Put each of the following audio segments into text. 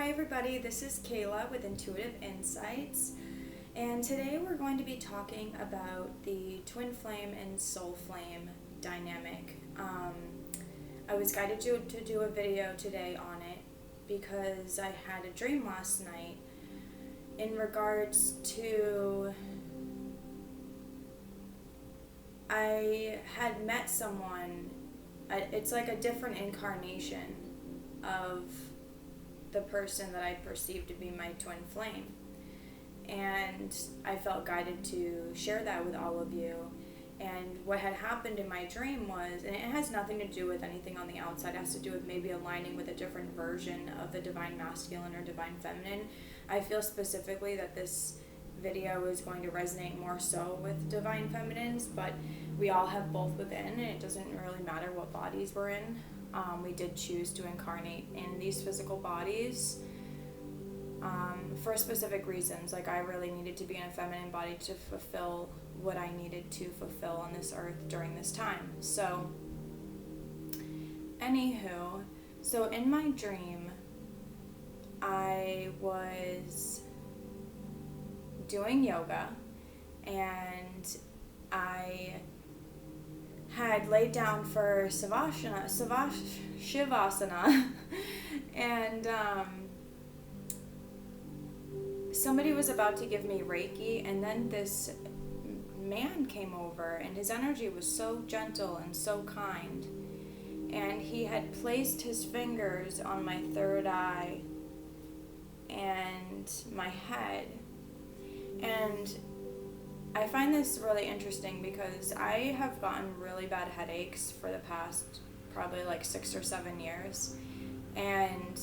Hi everybody, this is Kayla with Intuitive Insights, and today we're going to be talking about the twin flame and soul flame dynamic. I was guided to do a video today on it because I had a dream last night in regards to I had met someone. It's like a different incarnation of the person that I perceived to be my twin flame, and I felt guided to share that with all of you. And what had happened in my dream was, and it has nothing to do with anything on the outside, it has to do with maybe aligning with a different version of the divine masculine or divine feminine. I feel specifically that this video is going to resonate more so with divine feminines, but we all have both within, and it doesn't really matter what bodies we're in. We did choose to incarnate in these physical bodies for specific reasons. Like, I really needed to be in a feminine body to fulfill what I needed to fulfill on this earth during this time. So, anywho, so in my dream, I was doing yoga, and I had laid down for Shavasana, and somebody was about to give me Reiki, and then this man came over, and his energy was so gentle and so kind, and he had placed his fingers on my third eye and my head. And I find this really interesting because I have gotten really bad headaches for the past probably like 6 or 7 years, and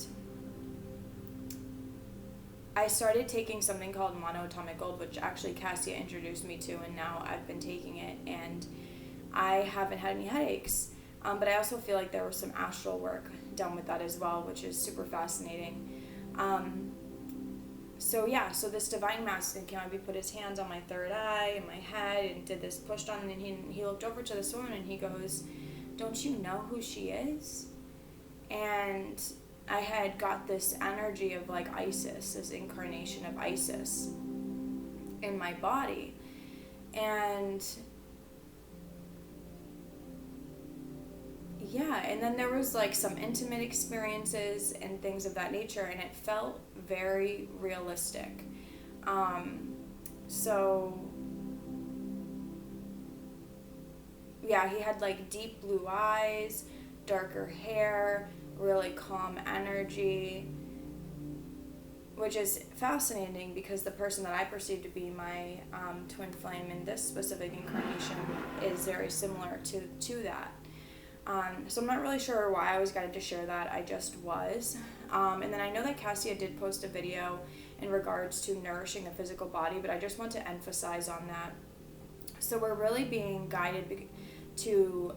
I started taking something called monoatomic gold, which actually Cassia introduced me to, and now I've been taking it, and I haven't had any headaches, but I also feel like there was some astral work done with that as well, which is super fascinating. So this divine masculine came up. He put his hands on my third eye and my head and did this, pushed on, and he looked over to this woman and he goes, "Don't you know who she is?" And I had got this energy of like Isis, this incarnation of Isis in my body. And yeah, and then there was like some intimate experiences and things of that nature, and it felt very realistic. So yeah, he had like deep blue eyes, darker hair, really calm energy, which is fascinating because the person that I perceive to be my twin flame in this specific incarnation is very similar to that. So I'm not really sure why I was guided to share that. I just was. And then I know that Cassia did post a video in regards to nourishing the physical body, but I just want to emphasize on that. So we're really being guided to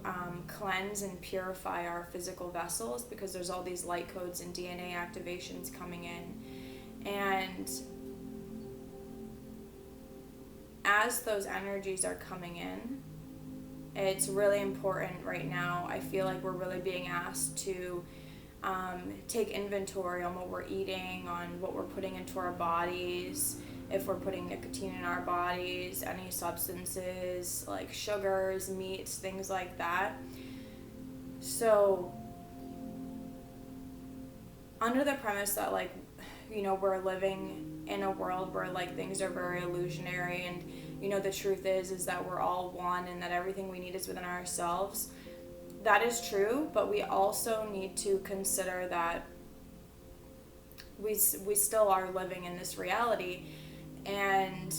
cleanse and purify our physical vessels because there's all these light codes and DNA activations coming in. And as those energies are coming in, it's really important right now. I feel like we're really being asked to take inventory on what we're eating, on what we're putting into our bodies, if we're putting nicotine in our bodies, any substances like sugars, meats, things like that. So under the premise that like, you know, we're living in a world where like things are very illusionary, and you know, the truth is that we're all one and that everything we need is within ourselves. That is true, but we also need to consider that we still are living in this reality, and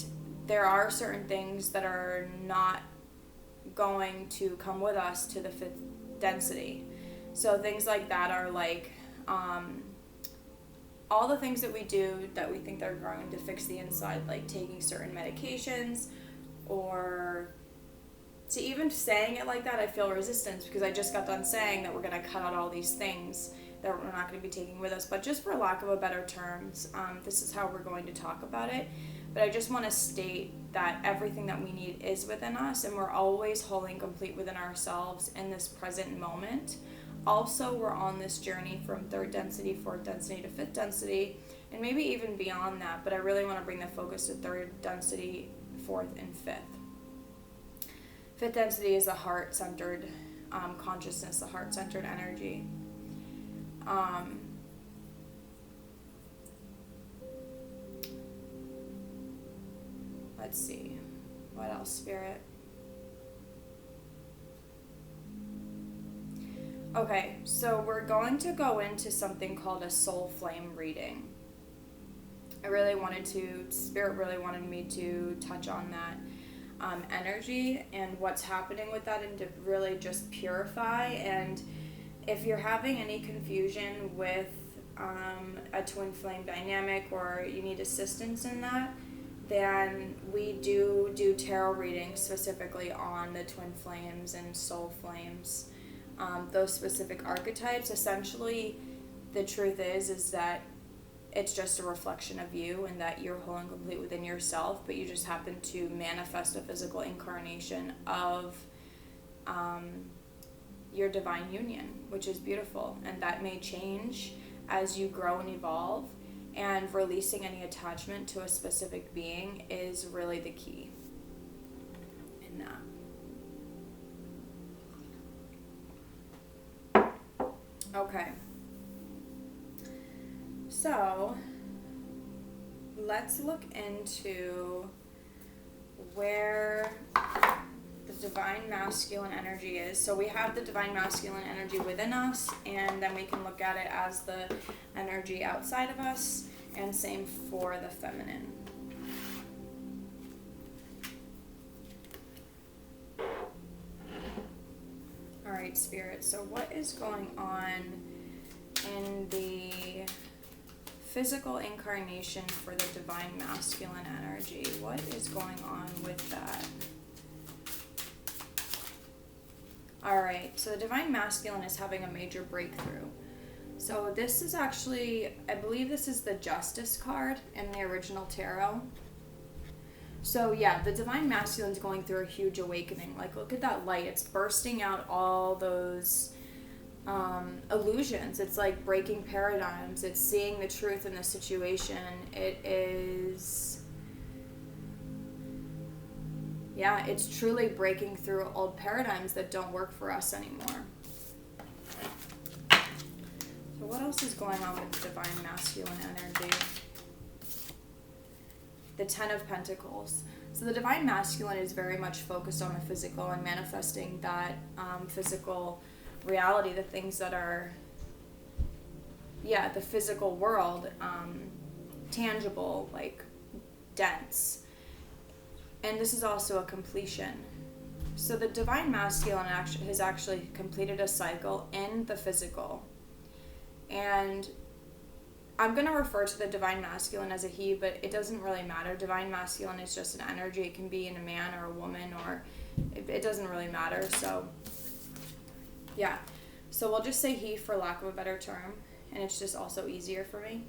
there are certain things that are not going to come with us to the fifth density. So things like that are like all the things that we do that we think they're going to fix the inside, like taking certain medications, or to even saying it like that, I feel resistance because I just got done saying that we're going to cut out all these things that we're not going to be taking with us. But just for lack of a better terms, this is how we're going to talk about it. But I just want to state that everything that we need is within us, and we're always whole and complete within ourselves in this present moment. also we're on this journey from 3rd density, 4th density to 5th density, and maybe even beyond that, but I really want to bring the focus to 3rd density, 4th, and 5th. 5th density is the heart-centered consciousness, the heart-centered energy. Let's see. What else, Spirit? Okay, so we're going to go into something called a soul flame reading. Spirit really wanted me to touch on that energy and what's happening with that, and to really just purify. And if you're having any confusion with a twin flame dynamic, or you need assistance in that, then we do tarot readings specifically on the twin flames and soul flames, those specific archetypes. Essentially, the truth is that it's just a reflection of you, and that you're whole and complete within yourself, but you just happen to manifest a physical incarnation of your divine union, which is beautiful. And that may change as you grow and evolve, and releasing any attachment to a specific being is really the key in that. Okay. So, let's look into where the divine masculine energy is. So we have the divine masculine energy within us, and then we can look at it as the energy outside of us, and same for the feminine. All right, Spirit, so what is going on in the physical incarnation for the divine masculine energy? What is going on with that? Alright, so the divine masculine is having a major breakthrough. So this is actually, I believe this is the Justice card in the original tarot. So yeah, the divine masculine is going through a huge awakening. Like, look at that light. It's bursting out all those illusions. It's like breaking paradigms. It's seeing the truth in the situation. It is, yeah, it's truly breaking through old paradigms that don't work for us anymore. So what else is going on with the divine masculine energy? The 10 of Pentacles. So the divine masculine is very much focused on the physical and manifesting that physical reality, the things that are, the physical world, tangible, like dense. And this is also a completion. So the divine masculine has actually completed a cycle in the physical. And I'm going to refer to the divine masculine as a he, but it doesn't really matter. Divine masculine is just an energy. It can be in a man or a woman, or it doesn't really matter. So yeah, so we'll just say he for lack of a better term, and it's just also easier for me.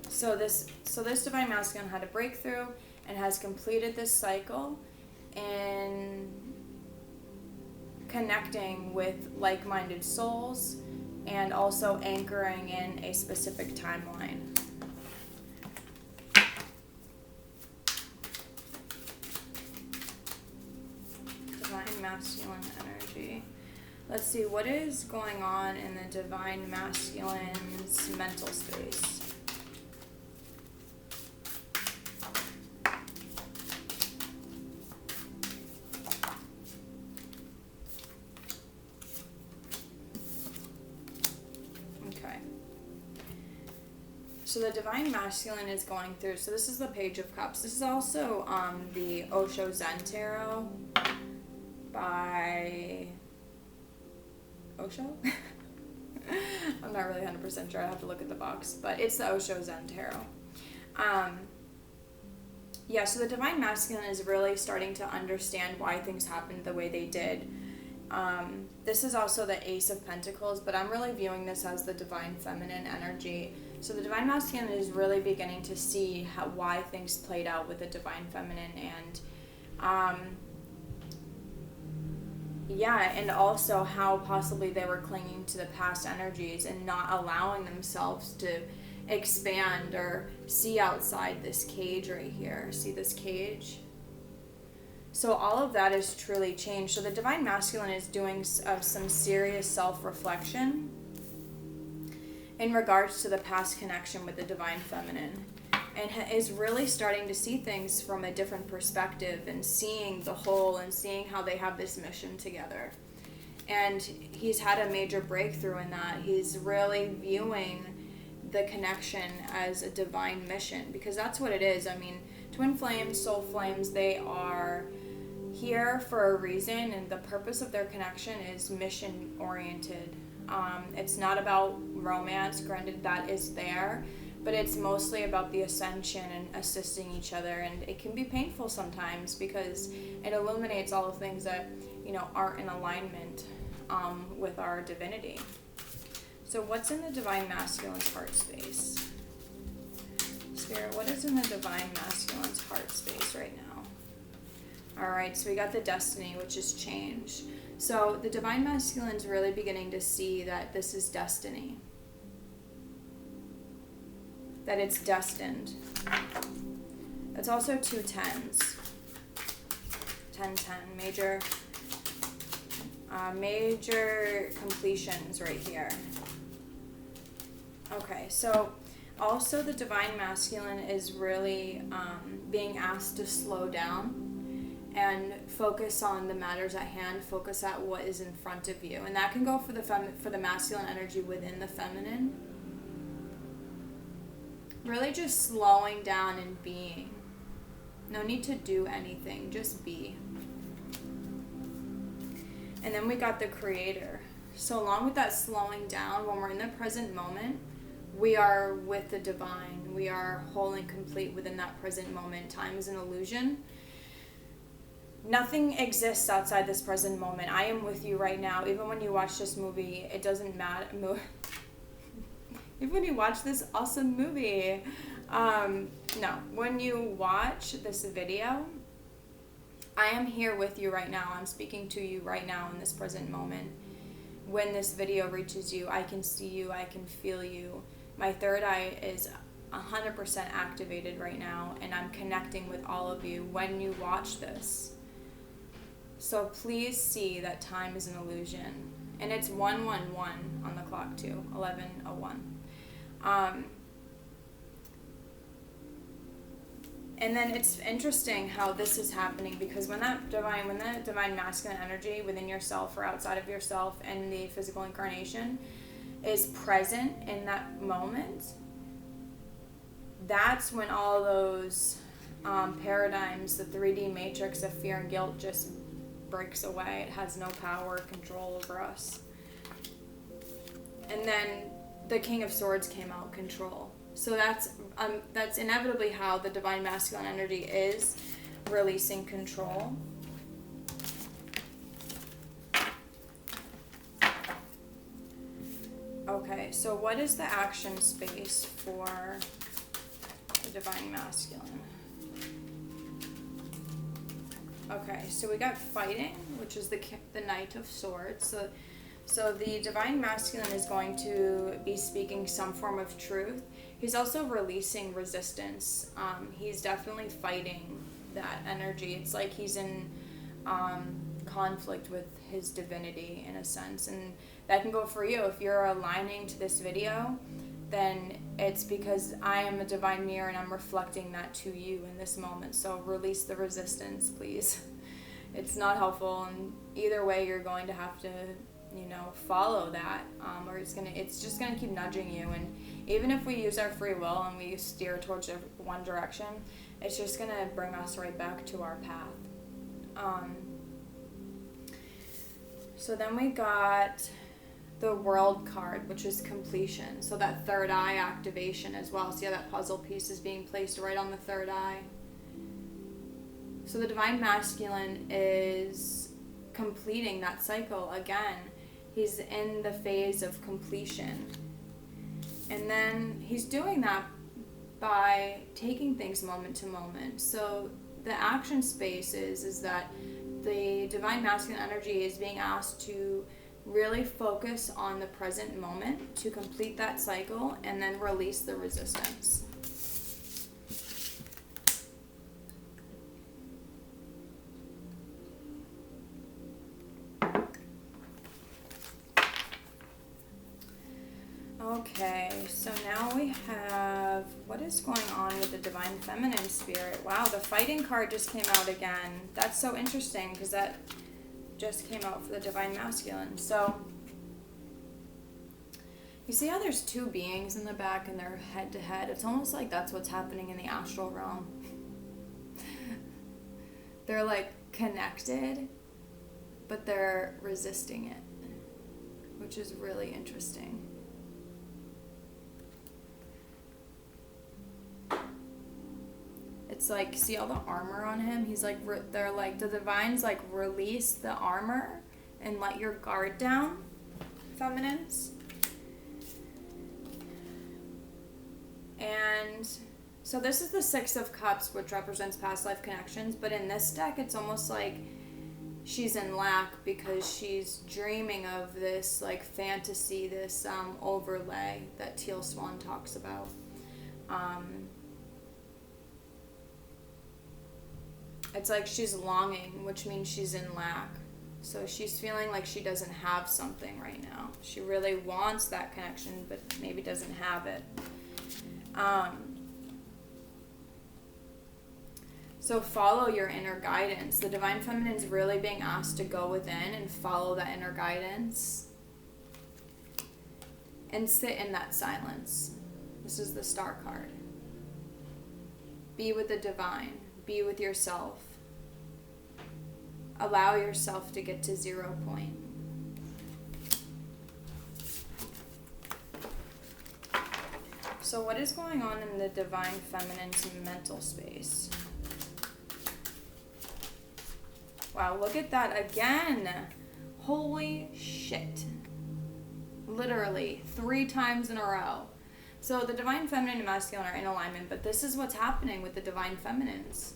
So this divine masculine had a breakthrough and has completed this cycle in connecting with like-minded souls, and also anchoring in a specific timeline. Divine masculine energy. Let's see, what is going on in the divine masculine's mental space? So the divine masculine is going through, so this is the Page of Cups. This is also the Osho Zen Tarot by Osho? I'm not really 100% sure. I have to look at the box, but it's the Osho Zen Tarot. So the divine masculine is really starting to understand why things happened the way they did. This is also the Ace of Pentacles, but I'm really viewing this as the divine feminine energy. So the divine masculine is really beginning to see why things played out with the divine feminine, and Yeah, and also how possibly they were clinging to the past energies and not allowing themselves to expand or see outside this cage right here. See this cage? So all of that is truly changed. So the Divine Masculine is doing some serious self-reflection in regards to the past connection with the Divine Feminine, and is really starting to see things from a different perspective and seeing the whole and seeing how they have this mission together. And he's had a major breakthrough in that. He's really viewing the connection as a divine mission, because that's what it is. I mean, twin flames, soul flames, they are here for a reason, and the purpose of their connection is mission oriented. It's not about romance, granted that is there, but it's mostly about the ascension and assisting each other. And it can be painful sometimes because it illuminates all the things that, you know, aren't in alignment with our divinity. So what's in the Divine Masculine's heart space? Spirit, what is in the Divine Masculine's heart space right now? All right, so we got the destiny, which is change. So the Divine Masculine's really beginning to see that this is destiny. That it's destined. It's also 2 10s. 10-10, major completions right here. Okay, so also the Divine Masculine is really being asked to slow down and focus on the matters at hand, focus at what is in front of you. And that can go for the masculine energy within the feminine. Really just slowing down and being. No need to do anything, just be. And then we got the Creator. So along with that slowing down, when we're in the present moment, we are with the divine. We are whole and complete within that present moment. Time is an illusion. Nothing exists outside this present moment. I am with you right now. Even when you watch this movie, it doesn't matter. Even when you watch this awesome movie. No, when you watch this video, I am here with you right now. I'm speaking to you right now in this present moment. When this video reaches you, I can see you. I can feel you. My third eye is 100% activated right now, and I'm connecting with all of you when you watch this. So please see that time is an illusion. And it's 111 on the clock too, 11:01. And then it's interesting how this is happening, because when that divine masculine energy within yourself or outside of yourself and the physical incarnation is present in that moment, that's when all those paradigms, the 3D matrix of fear and guilt just breaks away. It has no power or control over us. And then the King of Swords came out, control. So that's inevitably how the divine masculine energy is releasing control. Okay, so what is the action space for the divine masculine? Okay, so we got fighting, which is the Knight of Swords. So the divine masculine is going to be speaking some form of truth. He's also releasing resistance. He's definitely fighting that energy. It's like he's in conflict with his divinity in a sense. And that can go for you. If you're aligning to this video, then it's because I am a divine mirror and I'm reflecting that to you in this moment. So release the resistance, please. It's not helpful, and either way you're going to have to, follow that, or it's just gonna keep nudging you. And even if we use our free will and we steer towards one direction, it's just gonna bring us right back to our path. So then we got the World card, which is completion. So that third eye activation as well. See how that puzzle piece is being placed right on the third eye. So the divine masculine is completing that cycle again. He's in the phase of completion. And then he's doing that by taking things moment to moment. So the action space is that the divine masculine energy is being asked to really focus on the present moment to complete that cycle and then release the resistance. Okay, so now we have, what is going on with the divine feminine spirit? Wow, the fighting card just came out again. That's so interesting because that just came out for the divine masculine. So you see how there's two beings in the back and they're head to head? It's almost like that's what's happening in the astral realm. They're like connected, but they're resisting it, which is really interesting. It's like, see all the armor on him? He's like, they're like, the divines like, release the armor and let your guard down, feminines. And so this is the Six of Cups, which represents past life connections. But in this deck, it's almost like she's in lack because she's dreaming of this like fantasy, this overlay that Teal Swan talks about. It's like she's longing, which means she's in lack. So she's feeling like she doesn't have something right now. She really wants that connection, but maybe doesn't have it. So follow your inner guidance. The divine feminine is really being asked to go within and follow that inner guidance and sit in that silence. This is the Star card. Be with the divine. Be with yourself. Allow yourself to get to 0 point. So what is going on in the divine feminine's mental space? Wow, look at that again. Holy shit. Literally 3 times in a row. So the divine feminine and masculine are in alignment, but this is what's happening with the divine feminines.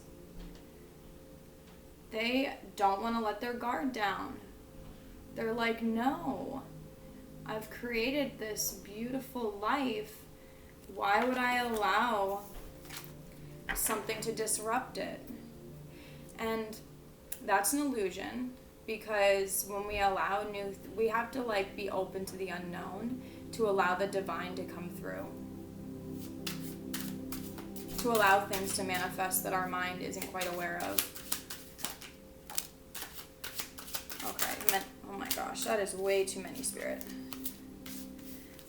They don't want to let their guard down. They're like, no, I've created this beautiful life. Why would I allow something to disrupt it? And that's an illusion, because when we allow we have to like be open to the unknown to allow the divine to come through, to allow things to manifest that our mind isn't quite aware of. Okay, oh my gosh, that is way too many, Spirit.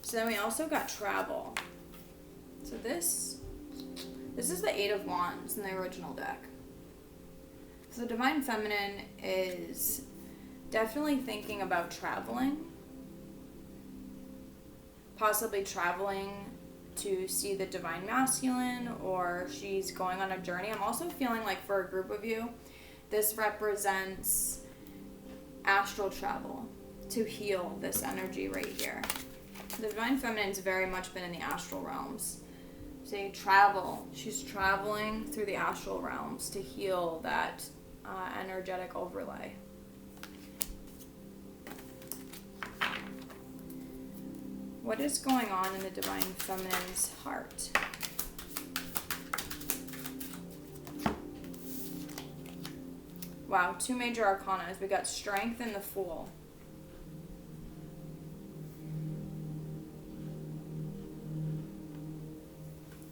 So then we also got travel. So this is the Eight of Wands in the original deck. So the divine feminine is definitely thinking about traveling. Possibly traveling to see the divine masculine, or she's going on a journey. I'm also feeling like for a group of you, this represents astral travel to heal this energy right here. The divine feminine's very much been in the astral realms. Say travel. She's traveling through the astral realms to heal that energetic overlay. What is going on in the divine feminine's heart? Wow, 2 major arcanas. We got Strength and the Fool.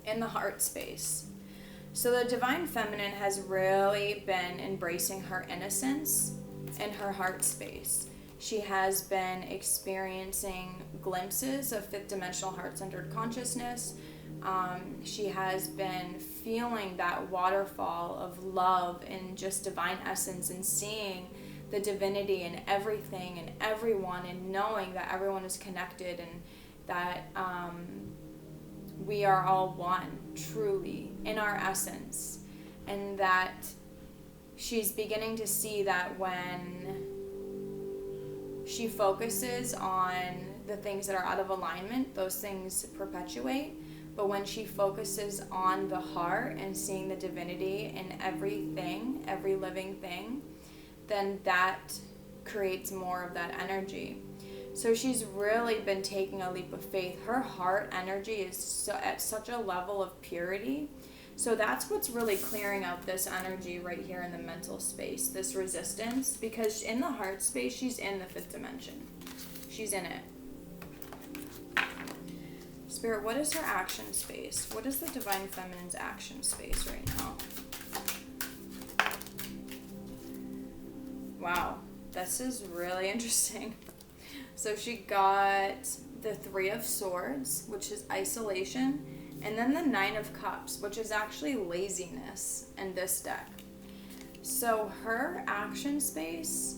In the heart space. So the divine feminine has really been embracing her innocence in her heart space. She has been experiencing glimpses of 5th dimensional heart-centered consciousness. She has been feeling that waterfall of love and just divine essence, and seeing the divinity in everything and everyone, and knowing that everyone is connected, and that we are all one, truly, in our essence. And that she's beginning to see that when she focuses on the things that are out of alignment, those things perpetuate. But when she focuses on the heart and seeing the divinity in everything, every living thing, then that creates more of that energy. So she's really been taking a leap of faith. Her heart energy is at such a level of purity. So that's what's really clearing out this energy right here in the mental space, this resistance, because in the heart space, she's in the fifth dimension. She's in it. Spirit, what is her action space? What is the Divine Feminine's action space right now? Wow, this is really interesting. So she got the Three of Swords, which is isolation, and then the Nine of Cups, which is actually laziness in this deck. So her action space...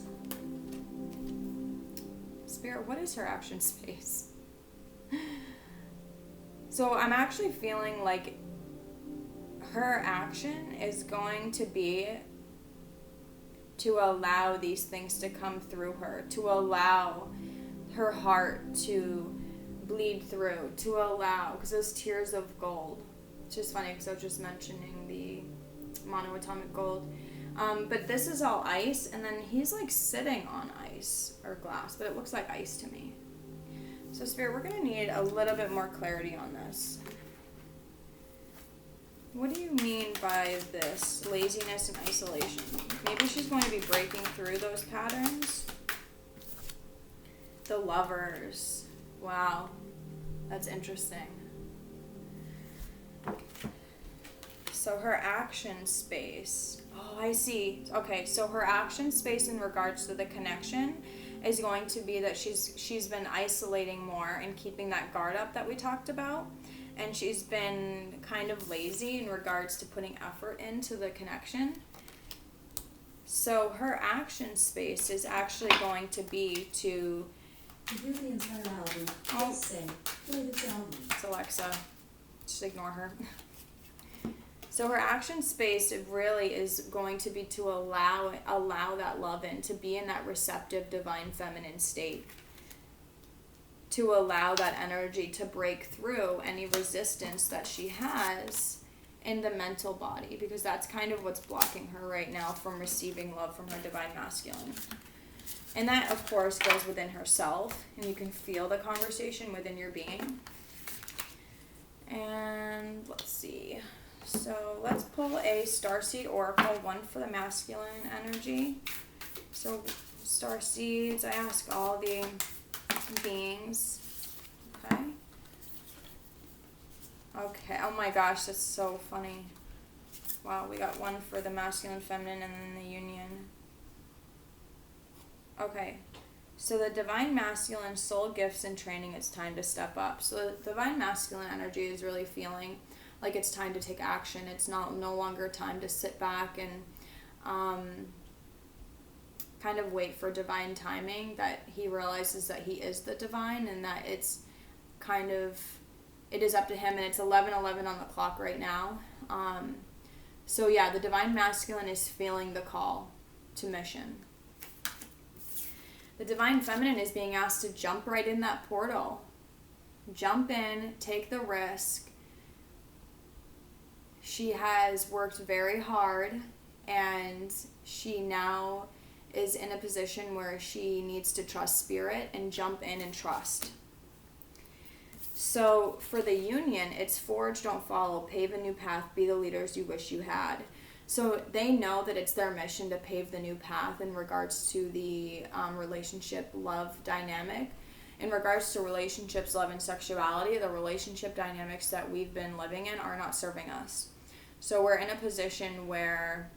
Spirit, what is her action space? So I'm actually feeling like her action is going to be to allow these things to come through her, to allow her heart to bleed through, to allow, because those tears of gold. It's just funny because I was just mentioning the monoatomic gold. But this is all ice, and then he's like sitting on ice or glass, but it looks like ice to me. So Spirit, we're going to need a little bit more clarity on this. What do you mean by this laziness and isolation? Maybe she's going to be breaking through those patterns. The Lovers. Wow. That's interesting. So her action space. Oh, I see. Okay, so her action space in regards to the connection is going to be that she's been isolating more and keeping that guard up that we talked about. And she's been kind of lazy in regards to putting effort into the connection. So her action space is actually going to be to... To hear the entire album, please say, play this album. It's Alexa. Just ignore her. So her action space, it really is going to be to allow that love in, to be in that receptive divine feminine state. To allow that energy to break through any resistance that she has in the mental body, because that's kind of what's blocking her right now from receiving love from her divine masculine. And that, of course, goes within herself, and you can feel the conversation within your being. And let's see. So let's pull a Starseed Oracle, one for the masculine energy. So Starseeds, I ask all the beings. Okay. Okay. Oh my gosh, that's so funny. Wow, we got one for the masculine, feminine, and then the union. Okay. So the divine masculine, soul gifts and training, it's time to step up. So the divine masculine energy is really feeling like it's time to take action. It's no longer time to sit back and kind of wait for divine timing, that he realizes that he is the divine and that it's kind of, it is up to him, and it's 11:11 on the clock right now. So yeah, the divine masculine is feeling the call to mission. The divine feminine is being asked to jump right in that portal. Jump in, take the risk. She has worked very hard, and she now is in a position where she needs to trust spirit and jump in and trust. So for the union, it's forge, don't follow, pave a new path, be the leaders you wish you had. So they know that it's their mission to pave the new path in regards to the relationship love dynamic. In regards to relationships, love, and sexuality, the relationship dynamics that we've been living in are not serving us. So we're in a position where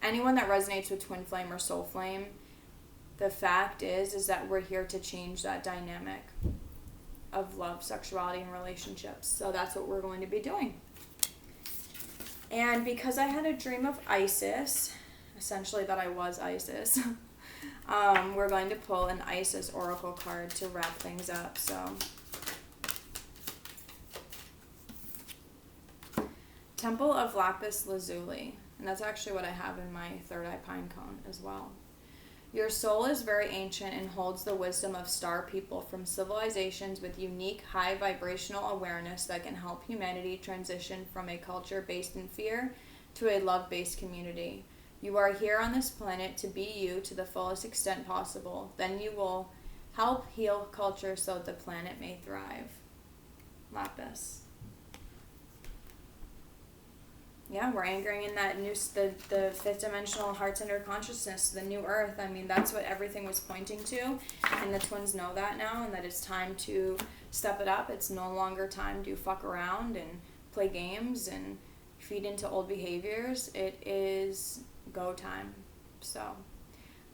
anyone that resonates with twin flame or soul flame, the fact is that we're here to change that dynamic of love, sexuality, and relationships. So that's what we're going to be doing. And because I had a dream of Isis, essentially that I was Isis, we're going to pull an Isis oracle card to wrap things up. So Temple of Lapis Lazuli, and that's actually what I have in my third eye pine cone as well. Your soul is very ancient and holds the wisdom of star people from civilizations with unique high vibrational awareness that can help humanity transition from a culture based in fear to a love-based community. You are here on this planet to be you to the fullest extent possible. Then you will help heal culture so the planet may thrive. Lapis. Yeah, we're anchoring in that new, the fifth dimensional heart center consciousness, the new earth. I mean, that's what everything was pointing to, and the twins know that now, and that it's time to step it up. It's no longer time to fuck around and play games and feed into old behaviors. It is go time. So,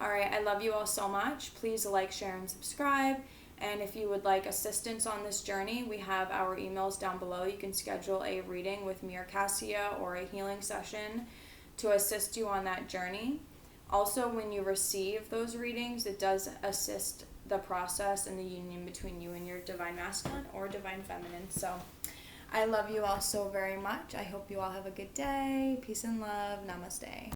all right, I love you all so much. Please like, share, and subscribe. And if you would like assistance on this journey, we have our emails down below. You can schedule a reading with me or Cassia or a healing session to assist you on that journey. Also, when you receive those readings, it does assist the process and the union between you and your divine masculine or divine feminine. So I love you all so very much. I hope you all have a good day. Peace and love. Namaste.